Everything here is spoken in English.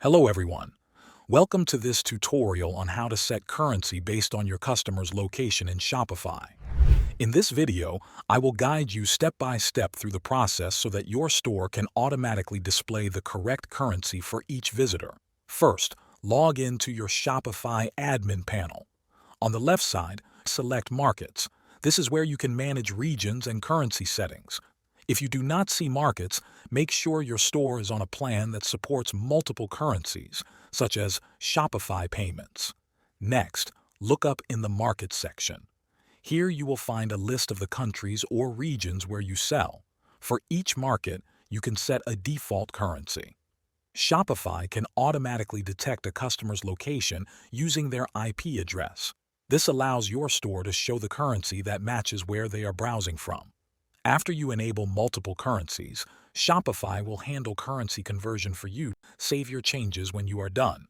Hello everyone. Welcome to this tutorial on how to set currency based on your customer's location in Shopify. In this video, I will guide you step by step through the process so that your store can automatically display the correct currency for each visitor. First, log in to your Shopify admin panel. On the left side, select Markets. This is where you can manage regions and currency settings. If you do not see markets, make sure your store is on a plan that supports multiple currencies, such as Shopify payments. Next, look up in the Markets section. Here you will find a list of the countries or regions where you sell. For each market, you can set a default currency. Shopify can automatically detect a customer's location using their IP address. This allows your store to show the currency that matches where they are browsing from. After you enable multiple currencies, Shopify will handle currency conversion for you. Save your changes when you are done.